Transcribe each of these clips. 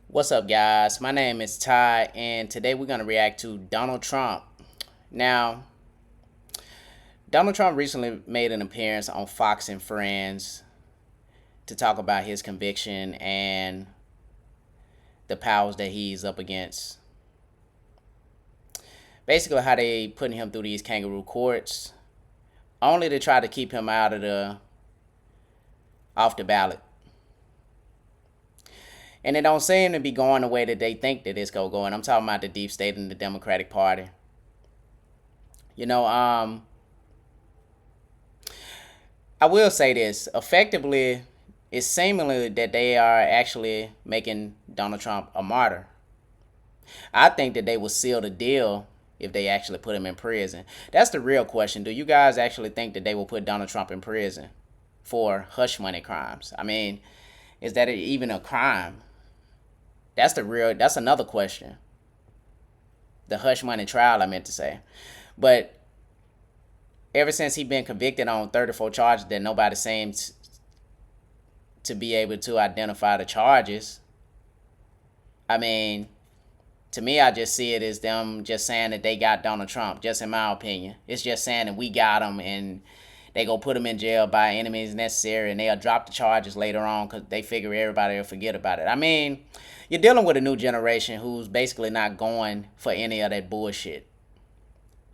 What's up, guys? My name is Ty, and today we're going to react to Donald Trump. Now, Donald Trump recently made an appearance on Fox and Friends to talk about his conviction and the powers that he's up against. Basically, how they putting him through these kangaroo courts, only to try to keep him out of the off the ballot. And it don't seem to be going the way that they think that it's gonna go. And I'm talking about the deep state and the Democratic Party. You know, I will say this. Effectively, it's seemingly that they are actually making Donald Trump a martyr. I think that they will seal the deal if they actually put him in prison. That's the real question. Do you guys actually think that they will put Donald Trump in prison for hush money crimes? I mean, is that even a crime? That's another question. The hush money trial, I meant to say. But ever since he been convicted on 34 charges that nobody seems to be able to identify the charges, I mean, to me, I just see it as them just saying that they got Donald Trump, just in my opinion. It's just saying that we got him and they go put him in jail by any means necessary, and they'll drop the charges later on because they figure everybody will forget about it. I mean, you're dealing with a new generation who's basically not going for any of that bullshit.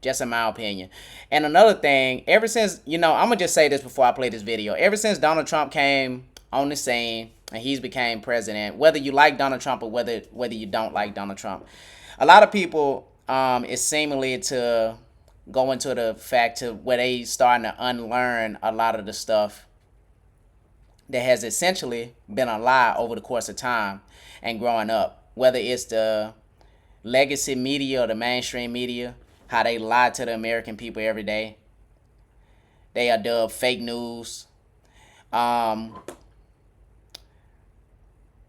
Just in my opinion. And another thing, ever since, I'm going to just say this before I play this video. Ever since Donald Trump came on the scene and he's became president, whether you like Donald Trump or whether you don't like Donald Trump, a lot of people is seemingly to go into the fact to where they starting to unlearn a lot of the stuff that has essentially been a lie over the course of time and growing up. Whether it's the legacy media or the mainstream media, how they lie to the American people every day. They are dubbed fake news. A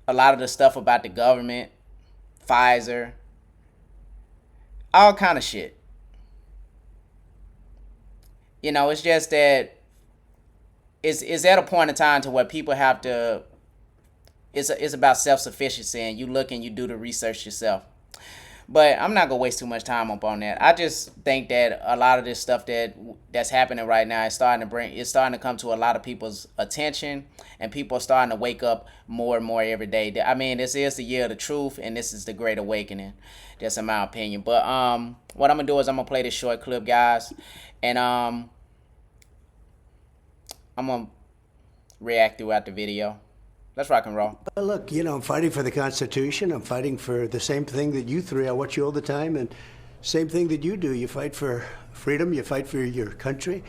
lot of the stuff about the government, Pfizer, all kind of shit. It's just that it's at a point in time to where people have to. It's about self-sufficiency, and you look and you do the research yourself. But I'm not gonna waste too much time up on that. I just think that a lot of this stuff that's happening right now is starting to come to a lot of people's attention, and people are starting to wake up more and more every day. I mean, this is the year of the truth, and this is the great awakening. That's in my opinion. But what I'm gonna do is I'm gonna play this short clip, guys, and I'm gonna react throughout the video. Let's rock and roll. Well, look, I'm fighting for the Constitution. I'm fighting for the same thing that you three. I watch you all the time, and same thing that you do. You fight for freedom. You fight for your country.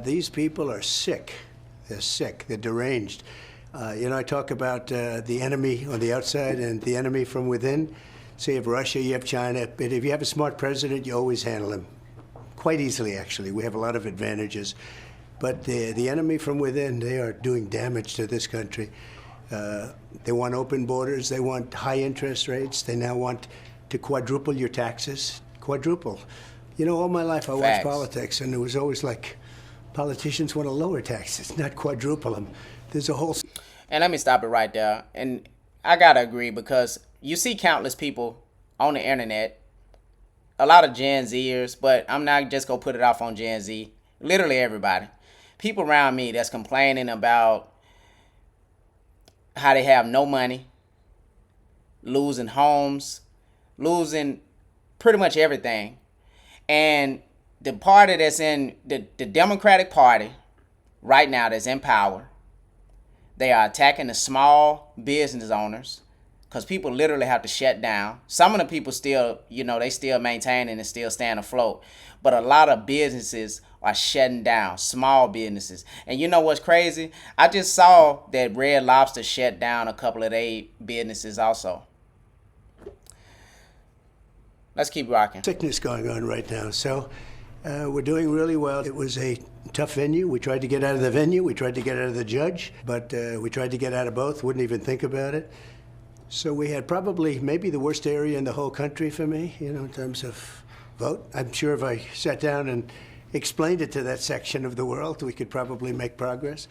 These people are sick. They're sick. They're deranged. I talk about the enemy on the outside and the enemy from within. So you have Russia, you have China. But if you have a smart president, you always handle him quite easily, actually. We have a lot of advantages. But the enemy from within, they are doing damage to this country. They want open borders. They want high interest rates. They now want to quadruple your taxes. Quadruple. All my life I watched politics, and it was always like politicians want to lower taxes, not quadruple them. There's a whole... And let me stop it right there. And I got to agree, because you see countless people on the internet, a lot of Gen Zers, but I'm not just going to put it off on Gen Z. Literally everybody. People around me that's complaining about how they have no money, losing homes, losing pretty much everything. And the party that's in the Democratic Party right now that's in power, they are attacking the small business owners, because people literally have to shut down. Some of the people still, they still maintaining and still staying afloat. But a lot of businesses are shutting down, small businesses. And you know what's crazy? I just saw that Red Lobster shut down a couple of their businesses also. Let's keep rocking. Sickness going on right now. So we're doing really well. It was a tough venue. We tried to get out of the venue. We tried to get out of the judge. But we tried to get out of both. Wouldn't even think about it. So we had probably maybe the worst area in the whole country for me, in terms of vote. I'm sure if I sat down and explained it to that section of the world, we could probably make progress.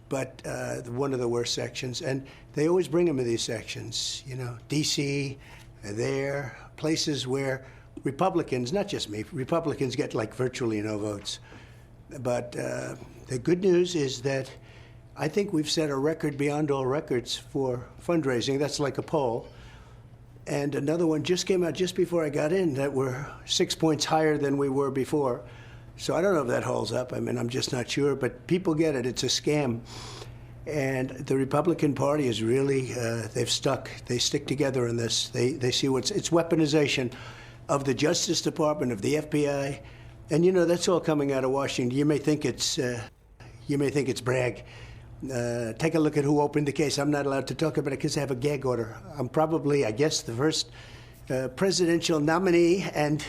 but one of the worst sections. And they always bring them in these sections, you know, D.C., there, places where Republicans, not just me, Republicans get like virtually no votes. But the good news is that I think we've set a record beyond all records for fundraising. That's like a poll. And another one just came out just before I got in that we're 6 points higher than we were before. So I don't know if that holds up. I mean, I'm just not sure. But people get it. It's a scam. And the Republican Party is really, they've stuck. They stick together in this. They see it's weaponization of the Justice Department, of the FBI. And, you know, that's all coming out of Washington. You may think it's brag. Take a look at who opened the case. I'm not allowed to talk about it because I have a gag order. I'm probably, I guess, the first presidential nominee and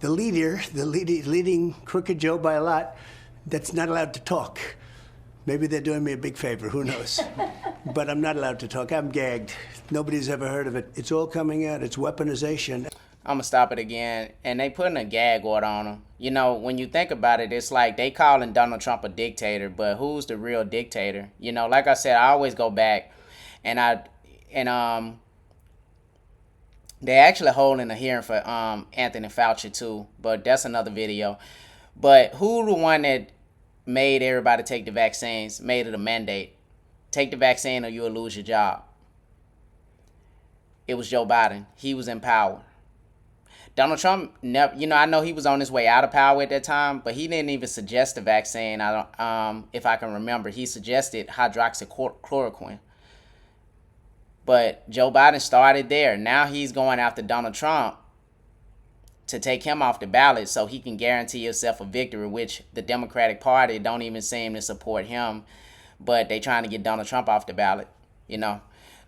the leading crooked Joe by a lot that's not allowed to talk. Maybe they're doing me a big favor. Who knows? But I'm not allowed to talk. I'm gagged. Nobody's ever heard of it. It's all coming out. It's weaponization. I'm gonna stop it again. And they putting a gag order on him. You know, when you think about it, it's like they calling Donald Trump a dictator, but who's the real dictator? You know, like I said, I always go back and they actually holding a hearing for Anthony Fauci too, but that's another video. But who the one that made everybody take the vaccines, made it a mandate? Take the vaccine or you'll lose your job. It was Joe Biden. He was in power. Donald Trump, you know, I know he was on his way out of power at that time, but he didn't even suggest the vaccine. If I can remember, he suggested hydroxychloroquine. But Joe Biden started there. Now he's going after Donald Trump to take him off the ballot so he can guarantee himself a victory, which the Democratic Party don't even seem to support him, but they trying to get Donald Trump off the ballot, you know.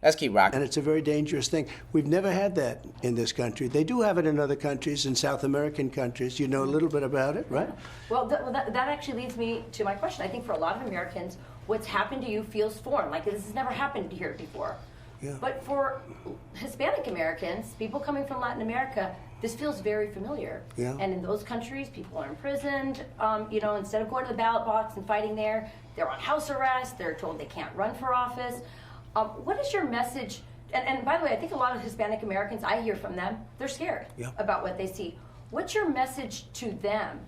Let's keep rocking. And it's a very dangerous thing. We've never had that in this country. They do have it in other countries, in South American countries. You know a little bit about it, right? Well, that actually leads me to my question. I think for a lot of Americans, what's happened to you feels foreign. Like this has never happened here before. Yeah. But for Hispanic Americans, people coming from Latin America, this feels very familiar. Yeah. And in those countries, people are imprisoned. You know, instead of going to the ballot box and fighting there, they're on house arrest. They're told they can't run for office. What is your message? And by the way, I think a lot of Hispanic Americans, I hear from them, they're scared about what they see. What's your message to them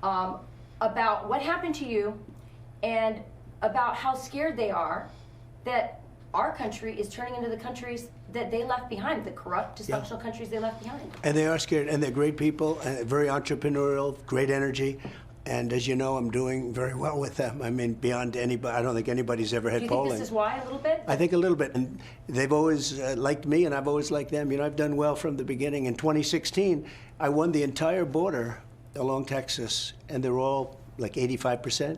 about what happened to you and about how scared they are that our country is turning into the countries that they left behind, the corrupt, dysfunctional countries they left behind? And they are scared, and they're great people, and very entrepreneurial, great energy. And as you know, I'm doing very well with them. I mean, beyond anybody, I don't think anybody's ever had polling. Do you think this is why, a little bit? I think a little bit. And they've always liked me, and I've always liked them. You know, I've done well from the beginning. In 2016, I won the entire border along Texas, and they're all like 85%.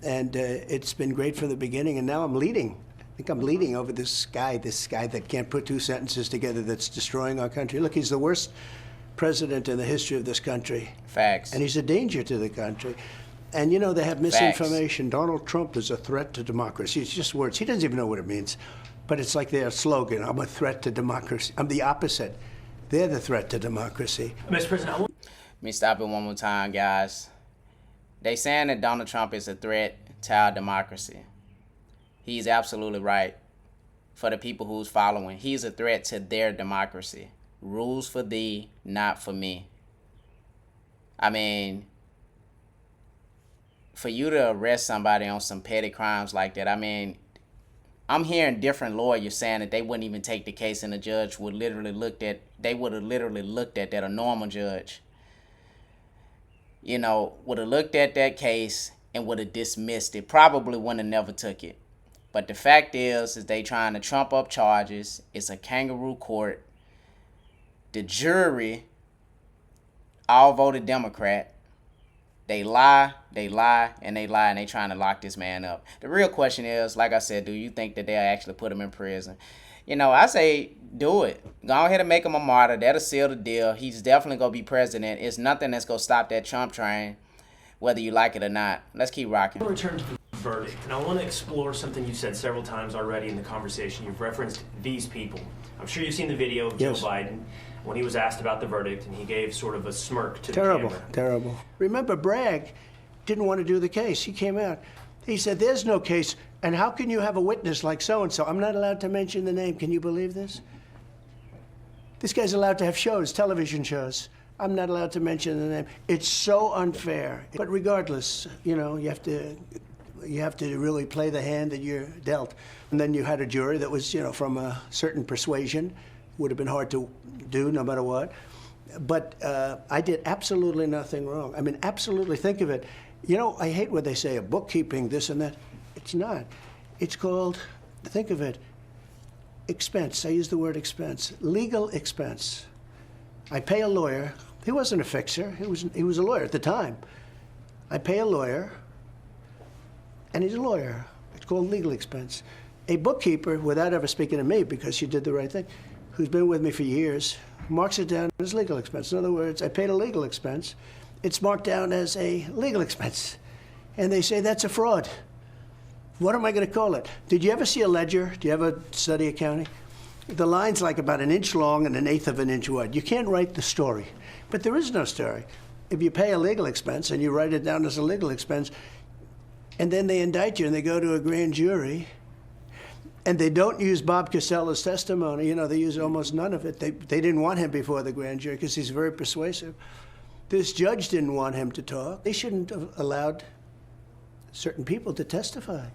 And it's been great from the beginning, and now I'm leading. I think I'm leading over this guy that can't put two sentences together, that's destroying our country. Look, he's the worst president in the history of this country. Facts. And he's a danger to the country. And, you know, they have misinformation. Facts. Donald Trump is a threat to democracy. It's just words. He doesn't even know what it means. But it's like their slogan, I'm a threat to democracy. I'm the opposite. They're the threat to democracy. Mr. President, Let me stop it one more time, guys. They saying that Donald Trump is a threat to our democracy. He's absolutely right. For the people who's following, he's a threat to their democracy. Rules for thee, not for me. I mean, for you to arrest somebody on some petty crimes like that, I mean, I'm hearing different lawyers saying that they wouldn't even take the case and the judge would literally looked at that, a normal judge, you know, would have looked at that case and would have dismissed it. Probably wouldn't have never took it. But the fact is they trying to trump up charges. It's a kangaroo court. The jury all voted Democrat. They lie, and they trying to lock this man up. The real question is, like I said, do you think that they'll actually put him in prison? You know, I say do it. Go ahead and make him a martyr. That'll seal the deal. He's definitely going to be president. It's nothing that's going to stop that Trump train, whether you like it or not. Let's keep rocking. I want to return to the verdict, and I want to explore something you've said several times already in the conversation. You've referenced these people. I'm sure you've seen the video of Joe Biden when he was asked about the verdict, and he gave sort of a smirk to the camera. Terrible. Remember, Bragg didn't want to do the case. He came out. He said, there's no case, and how can you have a witness like so-and-so? I'm not allowed to mention the name. Can you believe this? This guy's allowed to have shows, television shows. I'm not allowed to mention the name. It's so unfair. But regardless, you know, you have to really play the hand that you're dealt. And then you had a jury that was, you know, from a certain persuasion. Would have been hard to do no matter what. But I did absolutely nothing wrong. I mean, absolutely. Think of it. You know, I hate what they say, a bookkeeping, this and that. It's not. It's called, think of it, expense. I use the word expense. Legal expense. I pay a lawyer. He wasn't a fixer. He was a lawyer at the time. I pay a lawyer, and he's a lawyer. It's called legal expense. A bookkeeper, without ever speaking to me, because she did the right thing, who's been with me for years, marks it down as legal expense. In other words, I paid a legal expense. It's marked down as a legal expense. And they say that's a fraud. What am I going to call it? Did you ever see a ledger? Do you ever study accounting? The line's like about an inch long and an eighth of an inch wide. You can't write the story. But there is no story. If you pay a legal expense and you write it down as a legal expense, and then they indict you and they go to a grand jury, and they don't use Bob Costello's testimony, you know, they use almost none of it. They didn't want him before the grand jury because he's very persuasive. This judge didn't want him to talk. They shouldn't have allowed certain people to testify.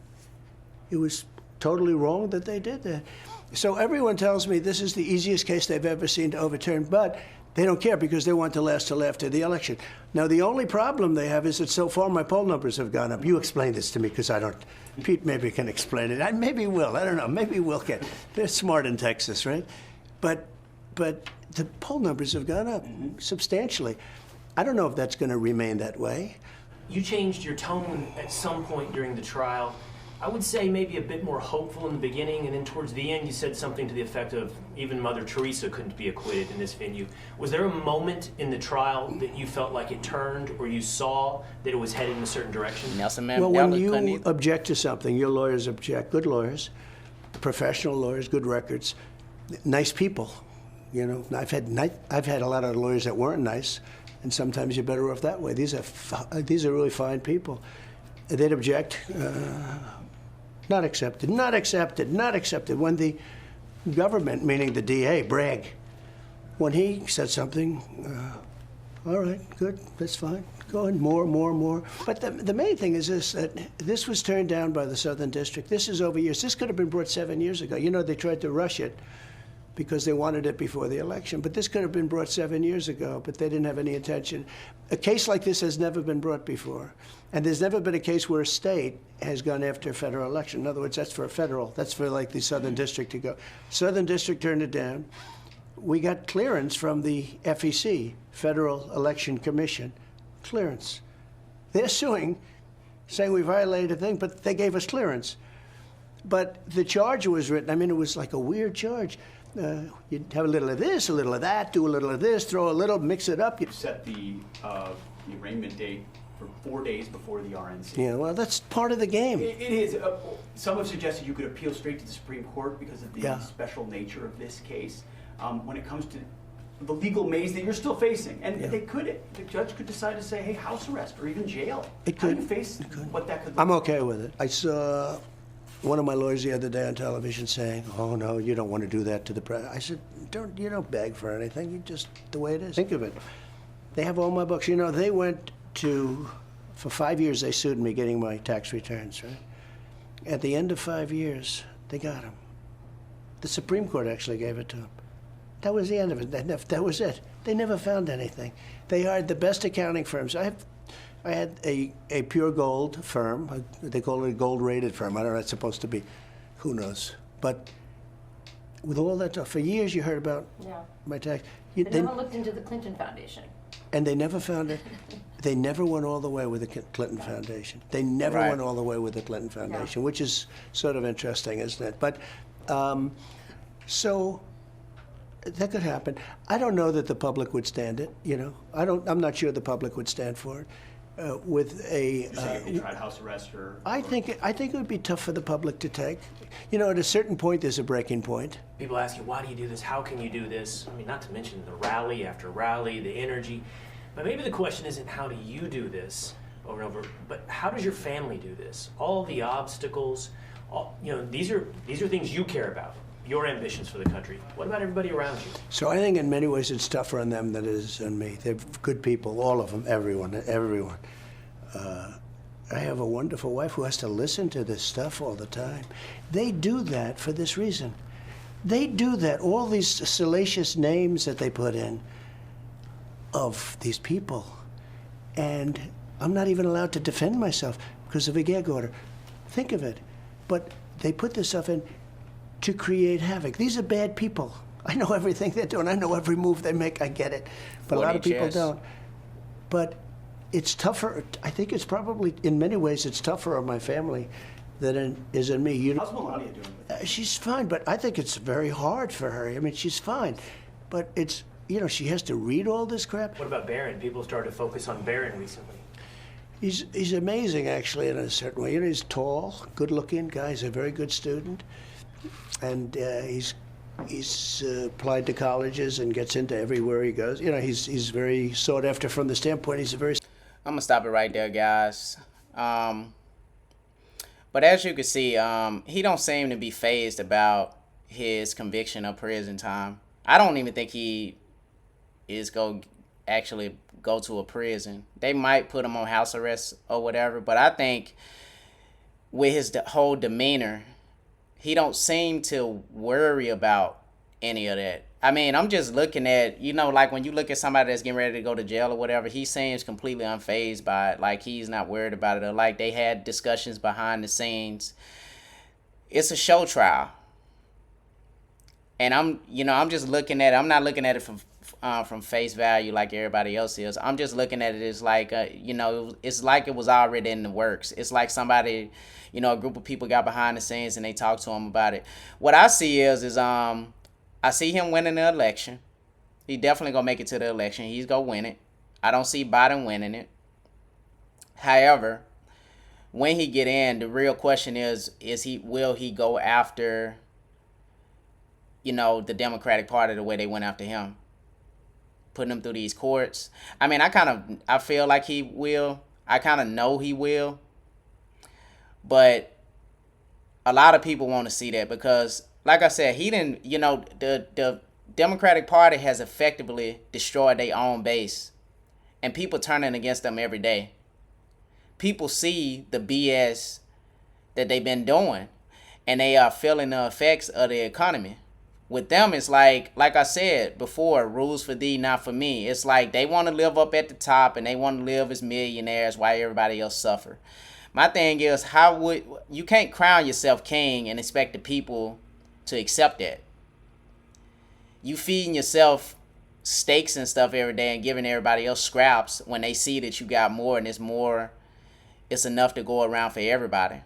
It was totally wrong that they did that. So everyone tells me this is the easiest case they've ever seen to overturn, but they don't care because they want to last till after the election. Now, the only problem they have is that so far my poll numbers have gone up. You explain this to me because I don't. Pete maybe can explain it. Maybe Will. I don't know. Maybe Will can. They're smart in Texas, right? But the poll numbers have gone up substantially. I don't know if that's going to remain that way. You changed your tone at some point during the trial. I would say maybe a bit more hopeful in the beginning, and then towards the end you said something to the effect of even Mother Teresa couldn't be acquitted in this venue. Was there a moment in the trial that you felt like it turned, or you saw that it was headed in a certain direction? Nelson Mandela Well, when couldn't you either. object to something, your lawyers object, good lawyers, professional lawyers, good records, nice people. You know, I've had a lot of lawyers that weren't nice, and sometimes you're better off that way. These are really fine people. They'd object. Not accepted, not accepted, not accepted. When the government, meaning the DA, Bragg, when he said something, all right, good, that's fine. Go ahead, more. But the main thing is this, that this was turned down by the Southern District. This is over years. This could have been brought 7 years ago. You know, they tried to rush it because they wanted it before the election. But this could have been brought 7 years ago, but they didn't have any intention. A case like this has never been brought before. And there's never been a case where a state has gone after a federal election. In other words, that's for a federal. That's for like the Southern District to go. Southern District turned it down. We got clearance from the FEC, Federal Election Commission, clearance. They're suing, saying we violated a thing, but they gave us clearance. But the charge was written, I mean, it was like a weird charge. You'd have a little of this, a little of that, do a little of this, throw a little, mix it up. You set the arraignment date for 4 days before the RNC. Yeah, well, that's part of the game. It is. Some have suggested you could appeal straight to the Supreme Court because of the special nature of this case. When it comes to the legal maze that you're still facing, and the judge could decide to say, hey, house arrest or even jail. It How could. do you face what that could look I'm like? okay with it. I saw one of my lawyers the other day on television saying, oh, no, you don't want to do that to the president. I said, you don't beg for anything. You just, the way it is. Think of it. They have all my books. You know, they went to, for 5 years, they sued me getting my tax returns, right? At the end of 5 years, they got them. The Supreme Court actually gave it to them. That was the end of it. That was it. They never found anything. They hired the best accounting firms. I had a pure gold firm. They call it a gold-rated firm. I don't know what it's supposed to be. Who knows? But with all that stuff, for years you heard about my tax. They never looked into the Clinton Foundation. And they never found it. They never went all the way with the Clinton Foundation. They never went all the way with the Clinton Foundation, which is sort of interesting, isn't it? But so that could happen. I don't know that the public would stand it. You know, I'm not sure the public would stand for it. With a, You're saying if they tried house arrest or... I think it would be tough for the public to take. You know, at a certain point, there's a breaking point. People ask you, why do you do this? How can you do this? I mean, not to mention the rally after rally, the energy. But maybe the question isn't how do you do this, over and over. But how does your family do this? All the obstacles, these are things you care about. Your ambitions for the country. What about everybody around you? So I think in many ways it's tougher on them than it is on me. They're good people, all of them, everyone. I have a wonderful wife who has to listen to this stuff all the time. They do that for this reason. They do that, all these salacious names that they put in of these people. And I'm not even allowed to defend myself because of a gag order. Think of it. But they put this stuff in to create havoc. These are bad people. I know everything they're doing. I know every move they make. I get it. But a lot of people don't. But it's tougher. I think it's probably, in many ways, it's tougher on my family than it is in me. How's Melania doing with it? She's fine, but I think it's very hard for her. I mean, she's fine. But it's, she has to read all this crap. What about Barron? People started to focus on Barron recently. He's amazing, actually, in a certain way. He's tall, good-looking guy. He's a very good student. And he's applied to colleges and gets into everywhere he goes. He's very sought after from the standpoint. He's a very... I'm gonna stop it right there, guys. But as you can see, he don't seem to be fazed about his conviction of prison time. I don't even think he is actually go to a prison. They might put him on house arrest or whatever, but I think with his whole demeanor, he don't seem to worry about any of that. I mean, I'm just looking at, like when you look at somebody that's getting ready to go to jail or whatever, he seems completely unfazed by it. Like he's not worried about it, or like they had discussions behind the scenes. It's a show trial. And I'm just looking at it. I'm not looking at it from face value like everybody else is. I'm just looking at it as like, it's like it was already in the works. It's like somebody, a group of people got behind the scenes and they talked to him about it. What I see is I see him winning the election. He definitely gonna make it to the election. He's gonna win it. I don't see Biden winning it. However, when he get in, the real question is will he go after, the Democratic Party the way they went after him? Putting him through these courts. I mean, I feel like he will. I kind of know he will. But a lot of people want to see that because, like I said, he didn't, the Democratic Party has effectively destroyed their own base. And people turning against them every day. People see the BS that they've been doing. And they are feeling the effects of the economy. With them, it's like I said before, rules for thee, not for me. It's like they want to live up at the top and they want to live as millionaires while everybody else suffer. My thing is, you can't crown yourself king and expect the people to accept that. You feeding yourself steaks and stuff every day and giving everybody else scraps when they see that you got more and it's enough to go around for everybody.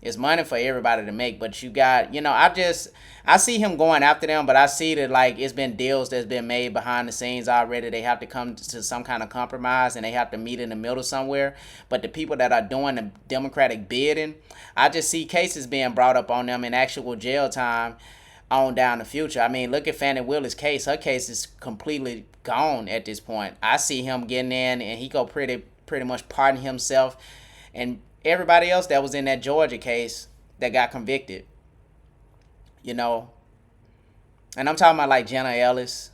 It's money for everybody to make, but you got, I see him going after them, but I see that like it's been deals that's been made behind the scenes already. They have to come to some kind of compromise and they have to meet in the middle somewhere. But the people that are doing the Democratic bidding, I just see cases being brought up on them in actual jail time on down the future. I mean, look at Fannie Willis' case. Her case is completely gone at this point. I see him getting in and he go pretty much pardon himself. And everybody else that was in that Georgia case that got convicted, and I'm talking about like Jenna Ellis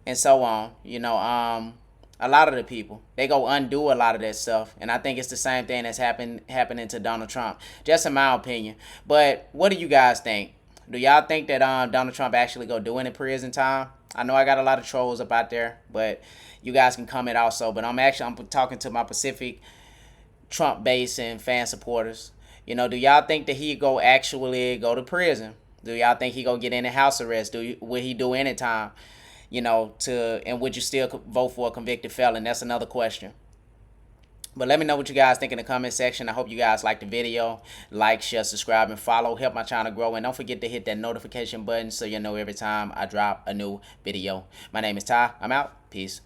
and so on, a lot of the people, they go undo a lot of that stuff. And I think it's the same thing that's happening to Donald Trump, just in my opinion. But what do you guys think? Do y'all think that Donald Trump actually go do any prison time? I know I got a lot of trolls up out there, but you guys can comment also. But I'm talking to my Pacific Trump base and fan supporters. Do y'all think that he actually go to prison? Do y'all think he get in house arrest? Will he do any time? And would you still vote for a convicted felon? That's another question. But let me know what you guys think in the comment section. I hope you guys like the video. Like, share, subscribe, and follow. Help my channel grow. And don't forget to hit that notification button so you know every time I drop a new video. My name is Ty. I'm out. Peace.